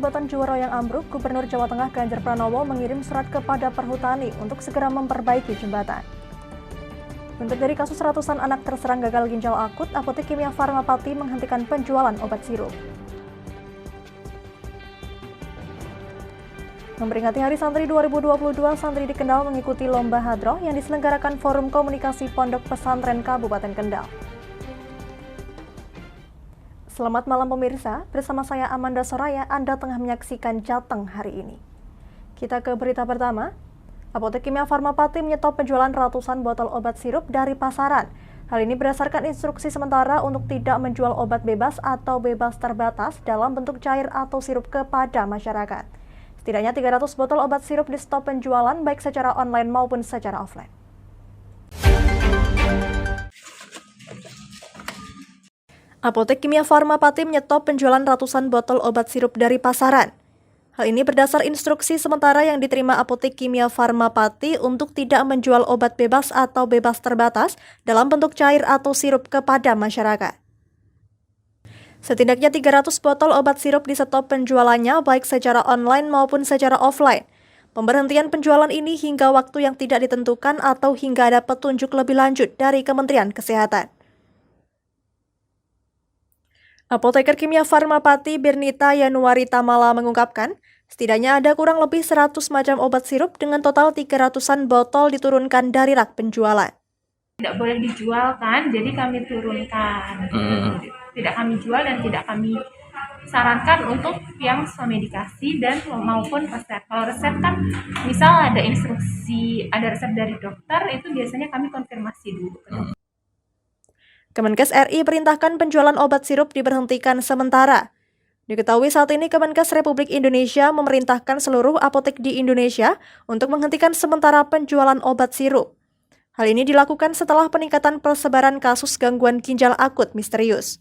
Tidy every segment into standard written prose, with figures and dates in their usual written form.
jembatan Juwaro yang ambruk, Gubernur Jawa Tengah Ganjar Pranowo mengirim surat kepada Perhutani untuk segera memperbaiki jembatan. Buntut dari kasus ratusan anak terserang gagal ginjal akut, Apotek Kimia Farma Pati menghentikan penjualan obat sirup. Memperingati Hari Santri 2022, santri di Kendal mengikuti Lomba Hadroh yang diselenggarakan Forum Komunikasi Pondok Pesantren Kabupaten Kendal. Selamat malam pemirsa, bersama saya Amanda Soraya, Anda tengah menyaksikan Jateng hari ini. Kita ke berita pertama. Apotek Kimia Farma Pati menyetop penjualan ratusan botol obat sirup dari pasaran. Hal ini berdasarkan instruksi sementara untuk tidak menjual obat bebas atau bebas terbatas dalam bentuk cair atau sirup kepada masyarakat. Setidaknya 300 botol obat sirup di stop penjualan baik secara online maupun secara offline. Apotek Kimia Farma Pati menyetop penjualan ratusan botol obat sirup dari pasaran. Hal ini berdasar instruksi sementara yang diterima Apotek Kimia Farma Pati untuk tidak menjual obat bebas atau bebas terbatas dalam bentuk cair atau sirup kepada masyarakat. Setidaknya 300 botol obat sirup di stop penjualannya baik secara online maupun secara offline. Pemberhentian penjualan ini hingga waktu yang tidak ditentukan atau hingga ada petunjuk lebih lanjut dari Kementerian Kesehatan. Apoteker Kimia Farma Pati Birnita Yanuari Tamala mengungkapkan, setidaknya ada kurang lebih 100 macam obat sirup dengan total 300-an botol diturunkan dari rak penjualan. Tidak boleh dijual kan, jadi kami turunkan. Tidak kami jual dan tidak kami sarankan untuk yang medikasi dan maupun resep. Kalau resep kan, misal ada instruksi, ada resep dari dokter, itu biasanya kami konfirmasi dulu. Kemenkes RI perintahkan penjualan obat sirup diberhentikan sementara. Diketahui saat ini Kemenkes Republik Indonesia memerintahkan seluruh apotek di Indonesia untuk menghentikan sementara penjualan obat sirup. Hal ini dilakukan setelah peningkatan persebaran kasus gangguan ginjal akut misterius.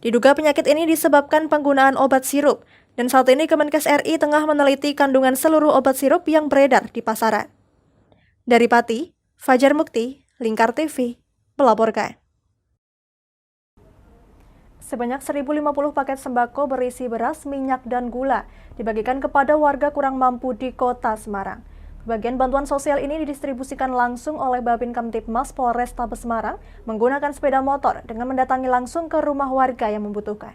Diduga penyakit ini disebabkan penggunaan obat sirup, dan saat ini Kemenkes RI tengah meneliti kandungan seluruh obat sirup yang beredar di pasaran. Dari Pati, Fajar Mukti, Lingkar TV, melaporkan. Sebanyak 1.050 paket sembako berisi beras, minyak, dan gula dibagikan kepada warga kurang mampu di Kota Semarang. Bagian bantuan sosial ini didistribusikan langsung oleh Babin Kamtibmas Polrestabes Semarang menggunakan sepeda motor dengan mendatangi langsung ke rumah warga yang membutuhkan.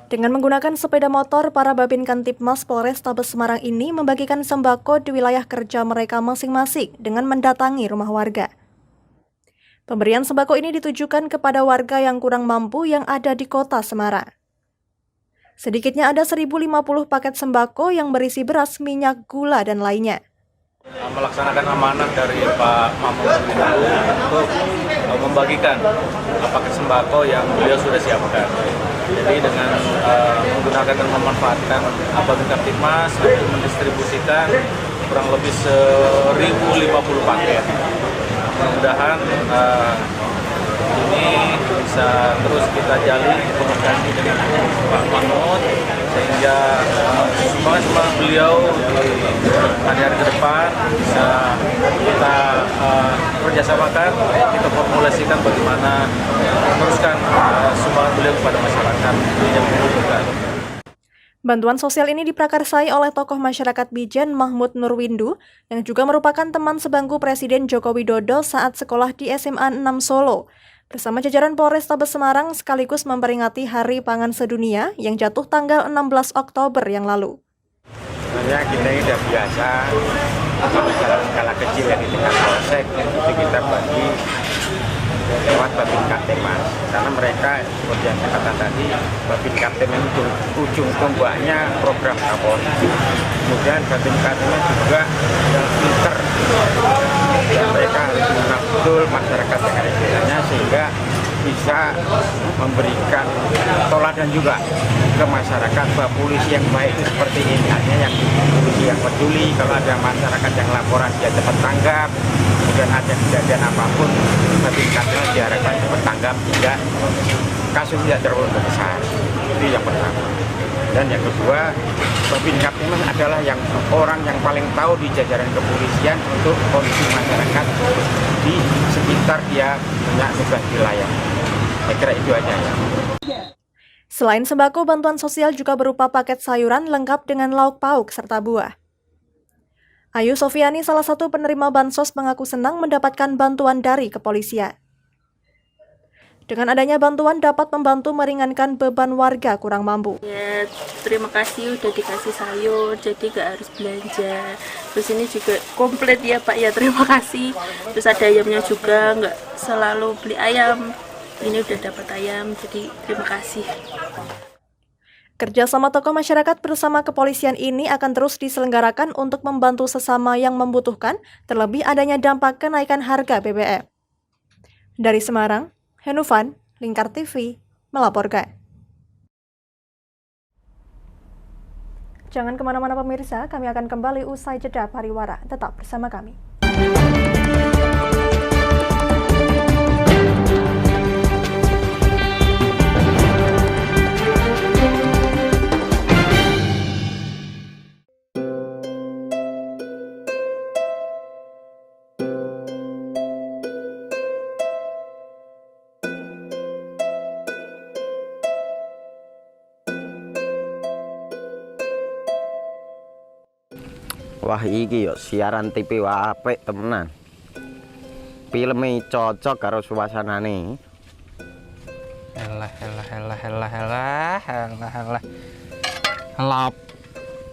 Dengan menggunakan sepeda motor, para Babin Kamtibmas Polrestabes Semarang ini membagikan sembako di wilayah kerja mereka masing-masing dengan mendatangi rumah warga. Pemberian sembako ini ditujukan kepada warga yang kurang mampu yang ada di Kota Semarang. Sedikitnya ada 1.050 paket sembako yang berisi beras, minyak, gula, dan lainnya. Melaksanakan amanah dari Pak Mahmud untuk membagikan paket sembako yang beliau sudah siapkan. Jadi dengan menggunakan dan memanfaatkan Babin Kamtibmas untuk mendistribusikan kurang lebih 1.050 paket. Mudah-mudahan ini bisa terus kita jalin komunikasi dengan Pak Mahmud sehingga semua beliau di hari-hari ke depan bisa kita kerjasamakan, kita formulasikan bagaimana meneruskan sumbangan beliau kepada masyarakat yang membutuhkan. Bantuan sosial ini diprakarsai oleh tokoh masyarakat Bijen Mahmud Nurwindu yang juga merupakan teman sebangku Presiden Joko Widodo saat sekolah di SMA 6 Solo. Bersama jajaran Polrestabes Semarang sekaligus memperingati Hari Pangan Sedunia yang jatuh tanggal 16 Oktober yang lalu. Sebenarnya kita ini sudah biasa, skala kecil yang di tingkat polsek, itu kita bagi lewat Babin Kamtibmas. Karena mereka, seperti yang saya katakan tadi, Babin Kamtibmas itu ujung tombaknya program Kapolri. Kemudian Babin Kamtibmas juga yang pinter. Dan mereka harus mengenal betul masyarakat yang ada di dalamnya sehingga bisa memberikan toladan juga ke masyarakat bahwa polisi yang baik itu seperti ini, artinya yang polisi yang peduli, kalau ada masyarakat yang laporan dia cepat tanggap, kemudian ada kejadian apapun Babin Kamtibmas diharapkan cepat tanggap sehingga kasus tidak terlalu besar. Itu yang pertama. Dan yang kedua, Babin Kamtibmas adalah orang yang paling tahu di jajaran kepolisian untuk kondisi masyarakat di sekitar dia punya tugas wilayah. Saya kira itu aja ya. Selain sembako, bantuan sosial juga berupa paket sayuran lengkap dengan lauk pauk serta buah. Ayu Sofiani, salah satu penerima bansos, mengaku senang mendapatkan bantuan dari kepolisian. Dengan adanya bantuan dapat membantu meringankan beban warga kurang mampu. Ya, terima kasih udah dikasih sayur, jadi gak harus belanja. Terus ini juga komplit ya Pak, ya terima kasih. Terus ada ayamnya juga, nggak selalu beli ayam. Ini udah dapat ayam, jadi terima kasih. Kerjasama tokoh masyarakat bersama kepolisian ini akan terus diselenggarakan untuk membantu sesama yang membutuhkan, terlebih adanya dampak kenaikan harga BBM. Dari Semarang, Henufan, Lingkar TV, melaporkan. Jangan kemana-mana pemirsa, kami akan kembali usai jeda pariwara. Tetap bersama kami. Wah iki yo siaran TV wah apik temenan. Filme cocok karo suasanane. Elah.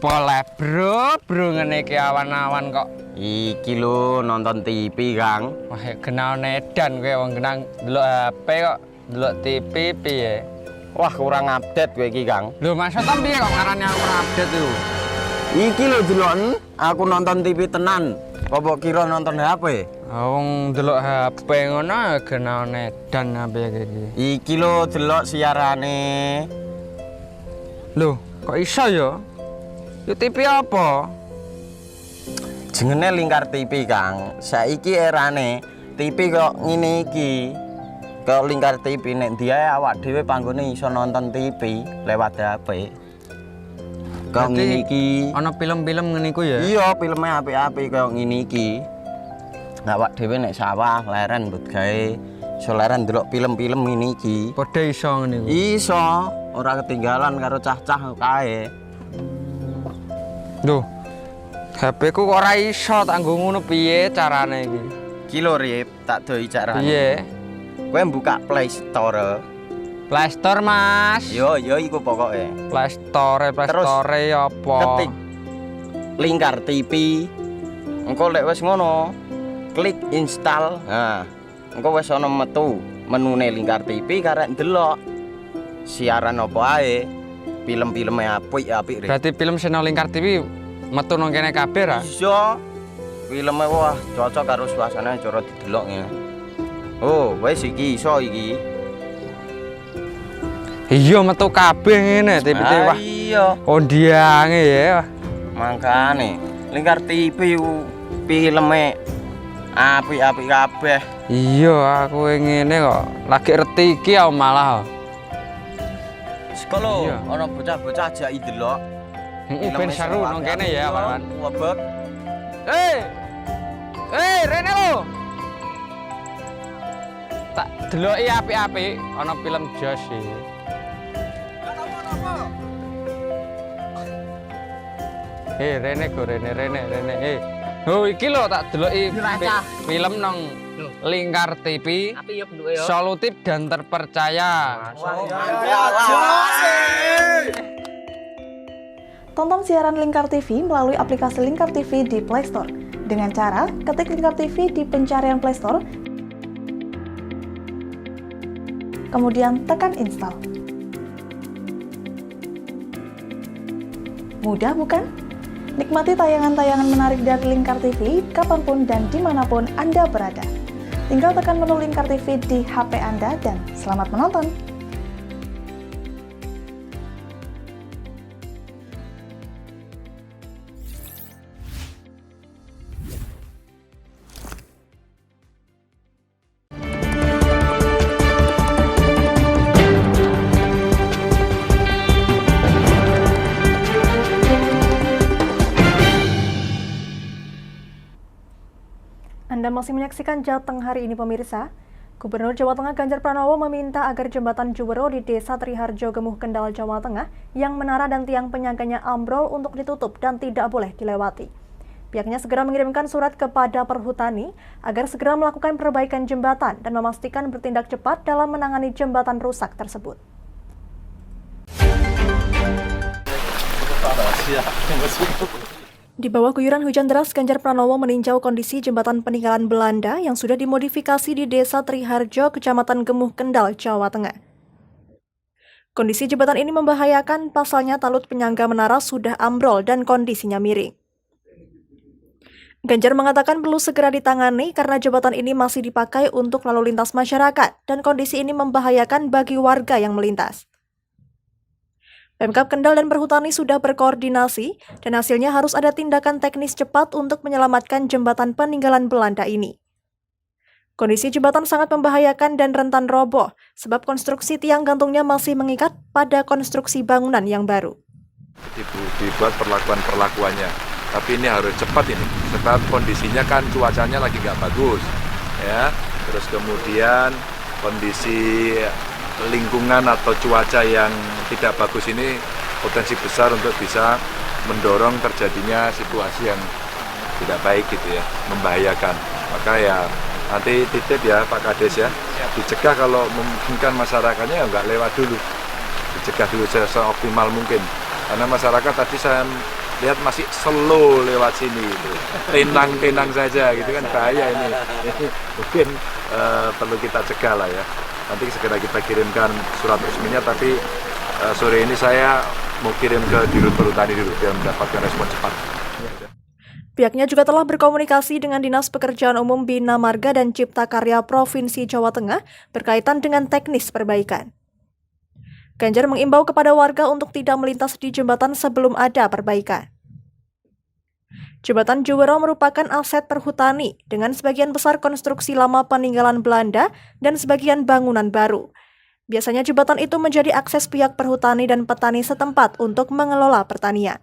Boleh bro ngene iki awan-awan kok. Iki lho nonton TV, Kang. Wah, kenal nedan kowe wong kenang delok HP kok delok TV piye? Wah kurang update kowe iki, Kang. Lho maksudnya piye kok ngarani aku update itu? Iki lho delok aku nonton TV tenan. Apa kira nonton HP? Wong delok HP ngono kenal nedan apa iki. Iki lho delok siarane. Lho, kok iso ya? Yo TV apa? Jenenge Lingkar TV, Kang. Saiki erane TV kok ngene iki. Kok Lingkar TV nek dia awak dhewe panggone iso nonton TV lewat HP. Kok ngene iki. Ana film-film ngene iku ya? Iya, filme apik-apik kaya ngene iki. Awak dhewe nek sawah leren mbut gawe iso leren ndelok film-film ngene iki. Padha iso ngene iku. Iso, ora ketinggalan karo cah-cah kae. Duh. HP ku kok ora iso tak nggo ngono piye carane iki? Iki lho Rip, tak doi carane. Piye? Kowe buka Play Store. Play Store, Mas. Yo iku pokoke. Play Store apa? Ketik Lingkar TV. Engko lek wis ngono, klik install. Nah, engko wis ana metu menune Lingkar TV karek ndelok siaran apa ae. Film-filme apik-apik. Berarti film channel Lingkar TV metu nang kene kabeh ra? Iso. Filme wah cocok karo suasana cara didelok ngene. Oh, wis iki iso iki. Iya metu kabeh ngene TV wah. Iya. Ondiange ya. Mangkane Lingkar TV filme apik-apik kabeh. Iya, aku ngene kok. Lagi reti iki aku malah. Sekolo Iya. ana bocah-bocah ajak delok. Ben seru nang kene ya, kawan. Wabek. Rene lo. Tak deloki apik-apik ana film Josh iki. Rene go Rene. Oh iki lho tak deloki film nang Lingkar TV. Solutif dan terpercaya. Tonton siaran Lingkar TV melalui aplikasi Lingkar TV di Play Store. Dengan cara ketik Lingkar TV di pencarian Play Store, kemudian tekan install. Mudah bukan? Nikmati tayangan-tayangan menarik dari Lingkar TV kapanpun dan dimanapun Anda berada. Tinggal tekan menu Lingkar TV di HP Anda dan selamat menonton! Anda masih menyaksikan Jateng hari ini pemirsa. Gubernur Jawa Tengah Ganjar Pranowo meminta agar jembatan Juwero di Desa Triharjo, Gemuh Kendal, Jawa Tengah yang menara dan tiang penyangganya ambrol untuk ditutup dan tidak boleh dilewati. Pihaknya segera mengirimkan surat kepada Perhutani agar segera melakukan perbaikan jembatan dan memastikan bertindak cepat dalam menangani jembatan rusak tersebut. Di bawah guyuran hujan deras, Ganjar Pranowo meninjau kondisi jembatan peninggalan Belanda yang sudah dimodifikasi di Desa Triharjo, Kecamatan Gemuh Kendal, Jawa Tengah. Kondisi jembatan ini membahayakan, pasalnya talut penyangga menara sudah ambrol dan kondisinya miring. Ganjar mengatakan perlu segera ditangani karena jembatan ini masih dipakai untuk lalu lintas masyarakat dan kondisi ini membahayakan bagi warga yang melintas. Pemkab Kendal dan Perhutani sudah berkoordinasi dan hasilnya harus ada tindakan teknis cepat untuk menyelamatkan jembatan peninggalan Belanda ini. Kondisi jembatan sangat membahayakan dan rentan roboh sebab konstruksi tiang gantungnya masih mengikat pada konstruksi bangunan yang baru. Dibuat perlakuannya, tapi ini harus cepat ini, sebab kondisinya kan cuacanya lagi nggak bagus, ya. Terus kemudian kondisi lingkungan atau cuaca yang tidak bagus ini potensi besar untuk bisa mendorong terjadinya situasi yang tidak baik gitu ya, membahayakan. Maka ya nanti titip ya Pak Kades ya, dicegah kalau memungkinkan masyarakatnya ya nggak lewat dulu, dicegah dulu seoptimal mungkin. Karena masyarakat tadi saya lihat masih slow lewat sini, gitu. Tenang saja gitu kan, bahaya ini. Mungkin perlu kita cegah lah ya. Nanti segera kita kirimkan surat resminya, tapi sore ini saya mau kirim ke Dirut Perhutani dulu biar mendapatkan respon cepat. Pihaknya juga telah berkomunikasi dengan Dinas Pekerjaan Umum Bina Marga dan Cipta Karya Provinsi Jawa Tengah berkaitan dengan teknis perbaikan. Ganjar mengimbau kepada warga untuk tidak melintas di jembatan sebelum ada perbaikan. Jembatan Juwero merupakan aset Perhutani dengan sebagian besar konstruksi lama peninggalan Belanda dan sebagian bangunan baru. Biasanya jembatan itu menjadi akses pihak Perhutani dan petani setempat untuk mengelola pertanian.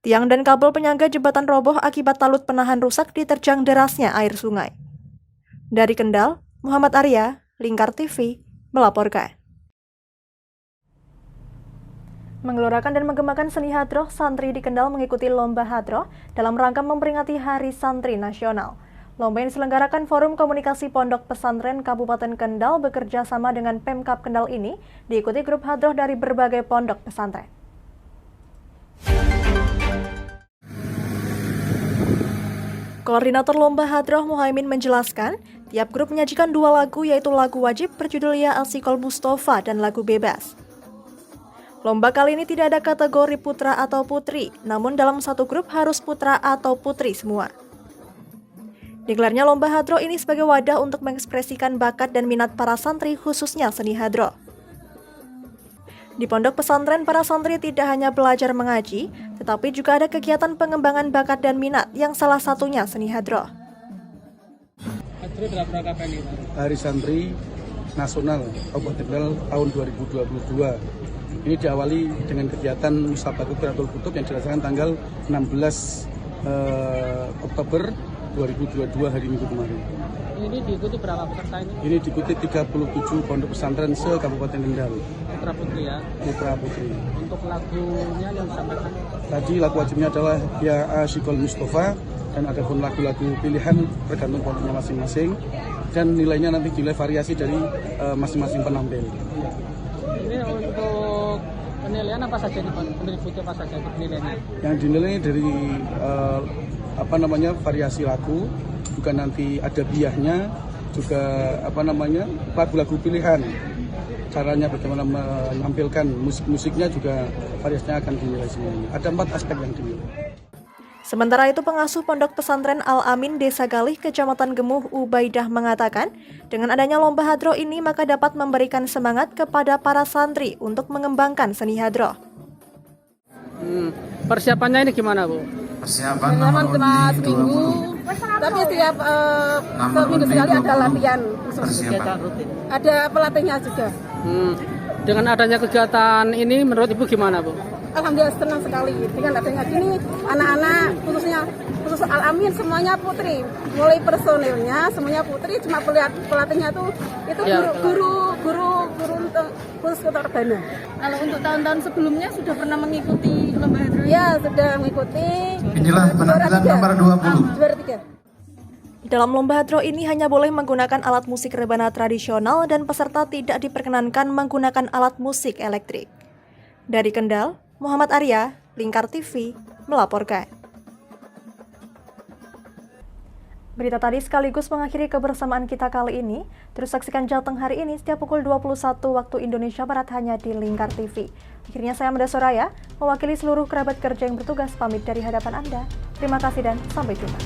Tiang dan kabel penyangga jembatan roboh akibat talut penahan rusak diterjang derasnya air sungai. Dari Kendal, Muhammad Arya, Lingkar TV, melaporkan. Menggelorakan dan menggemakan seni hadroh, santri di Kendal mengikuti lomba hadroh dalam rangka memperingati Hari Santri Nasional. Lomba yang diselenggarakan Forum Komunikasi Pondok Pesantren Kabupaten Kendal bekerja sama dengan Pemkab Kendal ini diikuti grup hadroh dari berbagai pondok pesantren. Koordinator Lomba Hadroh Muhaimin menjelaskan, tiap grup menyajikan 2 lagu yaitu lagu wajib berjudul Ya Asikol Mustafa dan lagu bebas. Lomba kali ini tidak ada kategori putra atau putri, namun dalam satu grup harus putra atau putri semua. Digelarnya Lomba Hadroh ini sebagai wadah untuk mengekspresikan bakat dan minat para santri khususnya seni hadroh. Di pondok pesantren, para santri tidak hanya belajar mengaji, tetapi juga ada kegiatan pengembangan bakat dan minat yang salah satunya seni hadroh. Hari Santri Nasional Kabupaten Kendal tahun 2022. Ini diawali dengan kegiatan Musabaqah Qiraatul Kutub yang dilaksanakan tanggal 16 Oktober 2022 hari Minggu kemarin. Ini diikuti berapa peserta ini? Ini diikuti 37 pondok pesantren se-Kabupaten Kendal. Putra putri ya? Putra putri. Untuk lagunya yang disampaikan? Tadi lagu wajibnya adalah Ya Asikol Mustafa, dan ada pun lagu-lagu pilihan tergantung pondoknya masing-masing, dan nilainya nanti dinilai variasi dari masing-masing penampil. Ini untuk penilaian apa saja nih Pak? Meliputi apa saja penilaiannya? Yang dinilai dari variasi lagu, juga nanti ada biahnya, juga lagu-lagu pilihan. Caranya bagaimana menampilkan musik-musiknya juga variasinya akan dinilai semuanya. Ada 4 aspek yang dinilai. Sementara itu, pengasuh Pondok Pesantren Al-Amin Desa Galih, Kecamatan Gemuh, Ubaidah mengatakan, dengan adanya lomba hadroh ini maka dapat memberikan semangat kepada para santri untuk mengembangkan seni hadroh. Persiapannya ini gimana, Bu? Persiapan cuma seminggu, tapi setiap seminggu sekali ada latihan. Ada pelatihnya juga. Dengan adanya kegiatan ini menurut Ibu gimana, Bu? alhamdulillah senang sekali dengan adanya gini. Anak-anak khusus Al-Amin semuanya putri, mulai personilnya semuanya putri, cuma pelatihnya tuh itu guru untuk khusus Kota Rebana. Kalau untuk tahun-tahun sebelumnya sudah pernah mengikuti lomba hadroh? Ya, sudah mengikuti. Inilah penampilan nomor 20. Juara 3. Dalam lomba hadroh ini hanya boleh menggunakan alat musik rebana tradisional dan peserta tidak diperkenankan menggunakan alat musik elektrik. Dari Kendal, Muhammad Arya, Lingkar TV, melaporkan. Berita tadi sekaligus mengakhiri kebersamaan kita kali ini. Terus saksikan Jateng hari ini setiap pukul 21 waktu Indonesia Barat hanya di Lingkar TV. Akhirnya saya Mada Soraya, mewakili seluruh kerabat kerja yang bertugas pamit dari hadapan Anda. Terima kasih dan sampai jumpa.